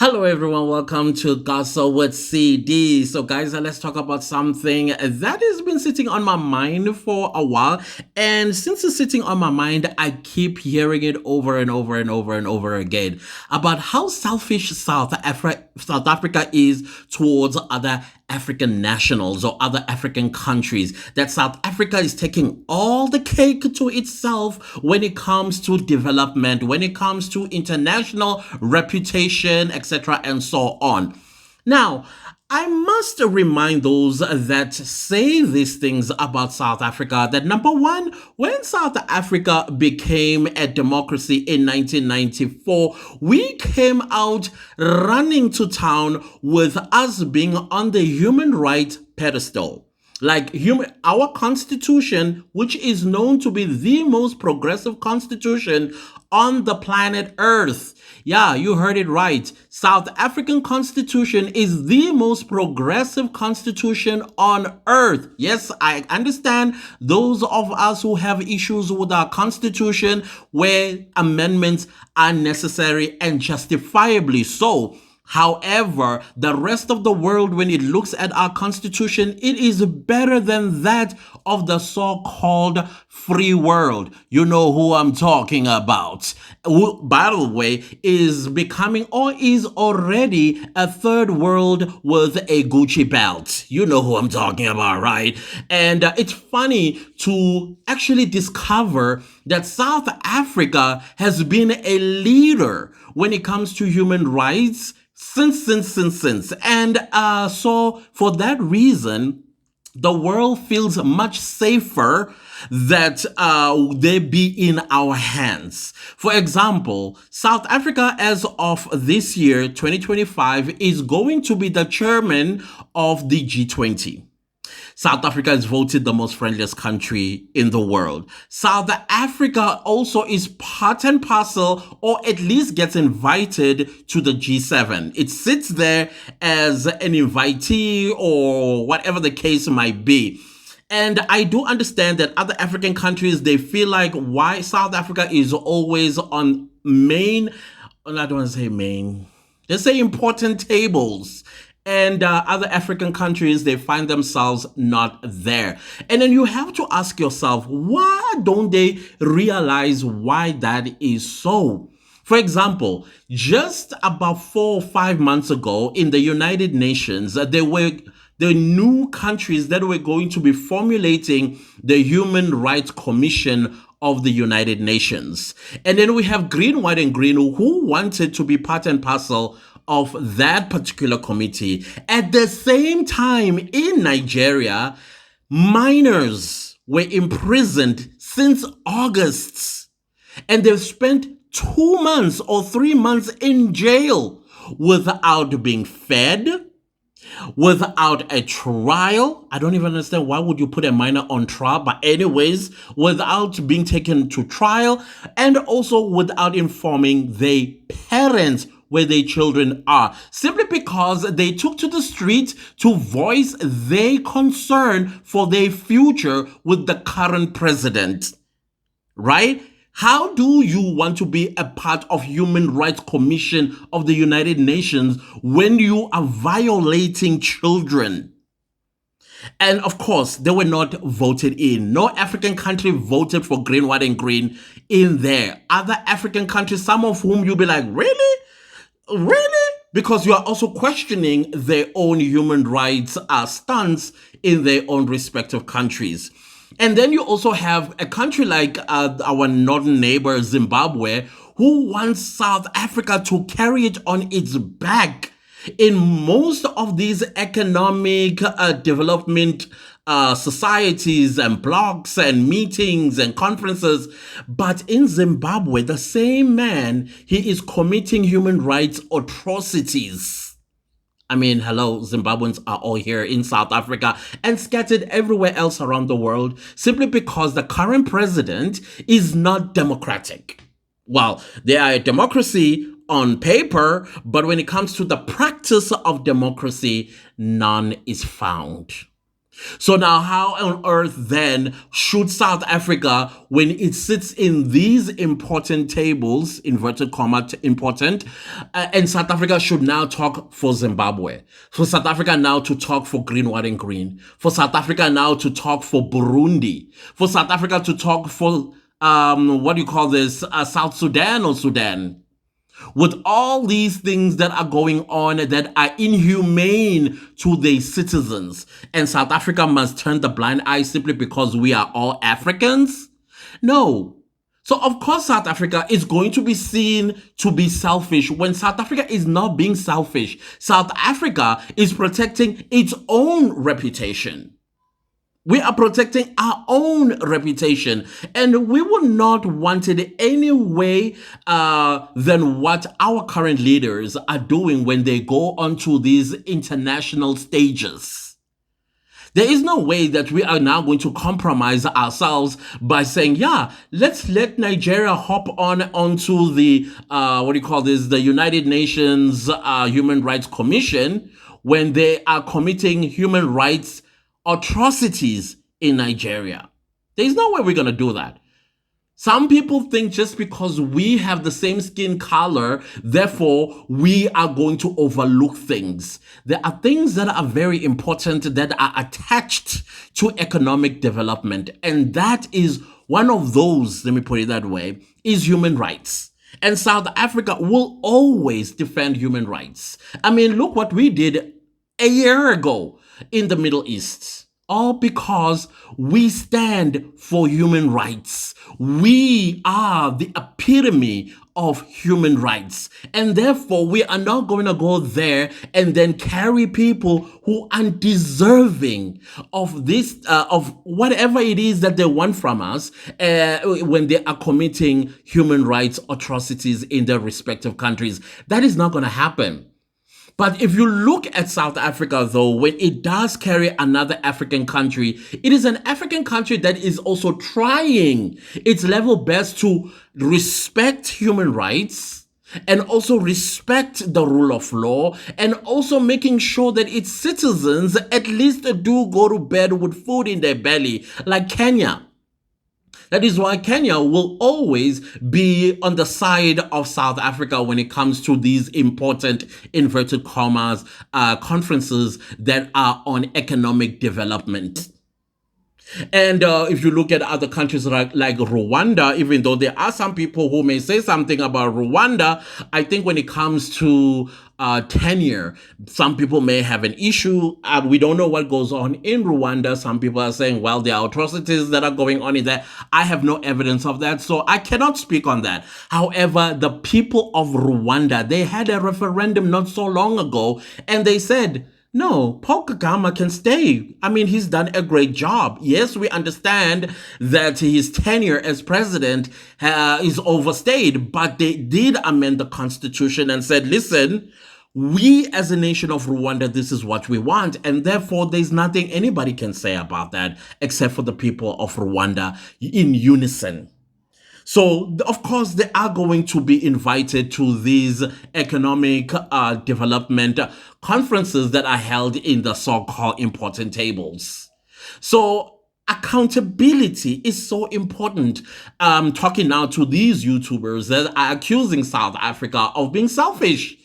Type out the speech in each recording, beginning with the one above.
Hello, everyone. Welcome to Gossip with CD. So, guys, let's talk about something that has been sitting on my mind for a while. And since it's sitting on my mind, I keep hearing it over and over and over and over again about how selfish South Africa is towards other African nationals or other African countries. That South Africa is taking all the cake to itself when it comes to development, when it comes to international reputation, etc., and so on. Now, I must remind those that say these things about South Africa that number one, when South Africa became a democracy in 1994, we came out running to town with us being on the human rights pedestal. Our constitution, which is known to be the most progressive constitution on the planet Earth. Yeah, you heard it right. South African constitution is the most progressive constitution on earth. Yes, I understand those of us who have issues with our constitution where amendments are necessary and justifiably so. However, the rest of the world, when it looks at our constitution, it is better than that of the so-called free world. You know who I'm talking about. Who, by the way, is becoming or is already a third world with a Gucci belt. You know who I'm talking about, right? And it's funny to actually discover that South Africa has been a leader when it comes to human rights since. And so for that reason, the world feels much safer that they be in our hands. For example, South Africa, as of this year, 2025, is going to be the chairman of the G20. South Africa is voted the most friendliest country in the world. South Africa also is part and parcel, or at least gets invited to the G7. It sits there as an invitee or whatever the case might be. And I do understand that other African countries, they feel like why South Africa is always on main, I don't want to say main, let's say important tables, and other African countries, they find themselves not there. And then you have to ask yourself, why don't they realize why that is so? For example, just about 4 or 5 months ago in the United Nations, there were the new countries that were going to be formulating the Human Rights Commission of the United Nations. And then we have Green, White, and Green who wanted to be part and parcel of that particular committee. At the same time, in Nigeria, minors were imprisoned since August, and they've spent 2 months or 3 months in jail without being fed, without a trial. I don't even understand why would you put a minor on trial, but anyways, without being taken to trial, and also without informing their parents where their children are, simply because they took to the street to voice their concern for their future with the current president, right? How do you want to be a part of Human Rights Commission of the United Nations when you are violating children? And of course, they were not voted in. No African country voted for Green, White, and Green in there. Other African countries, some of whom you'll be like, really? Really? Because you are also questioning their own human rights stance in their own respective countries. And then you also have a country like our northern neighbor, Zimbabwe, who wants South Africa to carry it on its back in most of these economic development societies and blogs and meetings and conferences. But in Zimbabwe, the same man, he is committing human rights atrocities. I mean, hello, Zimbabweans are all here in South Africa and scattered everywhere else around the world simply because the current president is not democratic. Well, they are a democracy on paper, but when it comes to the practice of democracy, none is found. So now how on earth then should South Africa, when it sits in these important tables, inverted comma, important, and South Africa should now talk for Zimbabwe, for South Africa now to talk for Green, White and Green, for South Africa now to talk for Burundi, for South Africa to talk for, what do you call this, South Sudan or Sudan? With all these things that are going on that are inhumane to their citizens, and South Africa must turn the blind eye simply because we are all Africans? No. So of course South Africa is going to be seen to be selfish when South Africa is not being selfish. South Africa is protecting its own reputation. We are protecting our own reputation, and we would not want it any way than what our current leaders are doing when they go onto these international stages. There is no way that we are now going to compromise ourselves by saying, yeah, let's let Nigeria hop onto the, the United Nations Human Rights Commission when they are committing human rights atrocities in Nigeria. There's no way we're going to do that. Some people think just because we have the same skin color, therefore we are going to overlook things. There are things that are very important that are attached to economic development. And that is one of those, let me put it that way, is human rights. And South Africa will always defend human rights. I mean, look what we did a year ago in the Middle East, all because we stand for human rights. We are the epitome of human rights, and therefore we are not going to go there and then carry people who are deserving of this, of whatever it is that they want from us when they are committing human rights atrocities in their respective countries. That is not going to happen. But if you look at South Africa, though, when it does carry another African country, it is an African country that is also trying its level best to respect human rights and also respect the rule of law, and also making sure that its citizens at least do go to bed with food in their belly, like Kenya. That is why Kenya will always be on the side of South Africa when it comes to these important, inverted commas, conferences that are on economic development. And if you look at other countries like Rwanda, even though there are some people who may say something about Rwanda, I think when it comes to tenure, some people may have an issue. We don't know what goes on in Rwanda. Some people are saying, well, there are atrocities that are going on in there. I have no evidence of that, so I cannot speak on that. However, the people of Rwanda, they had a referendum not so long ago, and they said, no, Paul Kagame can stay. I mean, he's done a great job. Yes, we understand that his tenure as president is overstayed, but they did amend the constitution and said, listen, we as a nation of Rwanda, this is what we want. And therefore, there's nothing anybody can say about that except for the people of Rwanda in unison. So, of course, they are going to be invited to these economic development conferences that are held in the so-called important tables. So, accountability is so important. Talking now to these YouTubers that are accusing South Africa of being selfish.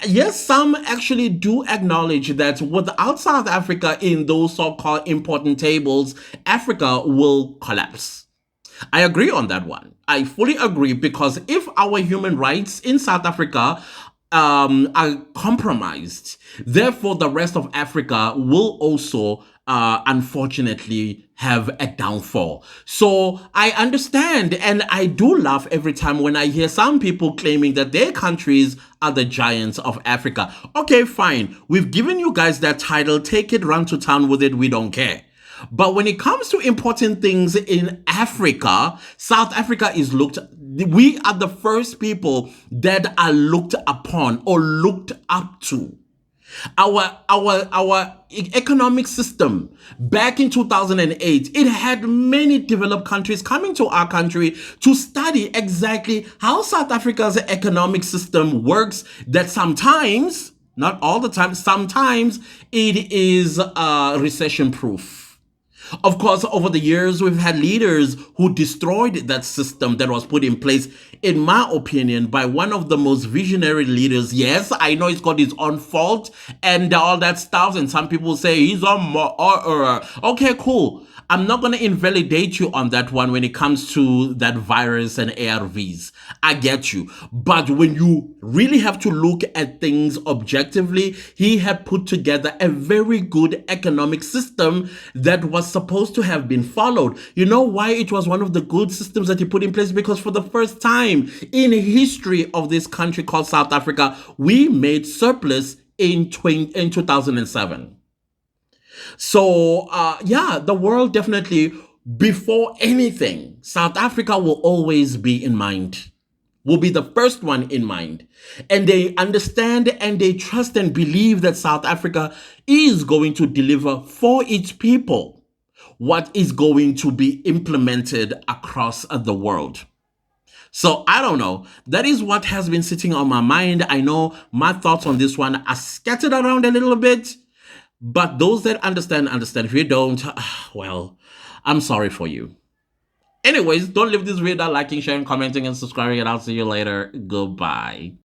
Yes, some actually do acknowledge that without South Africa in those so-called important tables, Africa will collapse. I agree on that one. I fully agree, because if our human rights in South Africa are compromised, therefore the rest of Africa will also unfortunately have a downfall. So I understand, and I do laugh every time when I hear some people claiming that their countries are the giants of Africa. Okay, fine. We've given you guys that title. Take it, run to town with it. We don't care. But when it comes to important things in Africa, South Africa is we are the first people that are looked upon or looked up to. Our economic system back in 2008, it had many developed countries coming to our country to study exactly how South Africa's economic system works, that sometimes Not all the time. Sometimes it is recession proof. Of course, over the years, we've had leaders who destroyed that system that was put in place, in my opinion, by one of the most visionary leaders. Yes, I know it's got his own fault and all that stuff, and some people say he's on. Okay, cool. I'm not going to invalidate you on that one when it comes to that virus and ARVs. I get you. But when you really have to look at things objectively, he had put together a very good economic system that was supposed to have been followed. You know why it was one of the good systems that he put in place? Because for the first time in the history of this country called South Africa, we made surplus in 2007. So, yeah, the world definitely, before anything, South Africa will always be in mind, will be the first one in mind. And they understand and they trust and believe that South Africa is going to deliver for its people what is going to be implemented across the world. So I don't know. That is what has been sitting on my mind. I know my thoughts on this one are scattered around a little bit. But those that understand, understand. If you don't, well, I'm sorry for you. Anyways, don't leave this video without liking, sharing, commenting, and subscribing, and I'll see you later. Goodbye.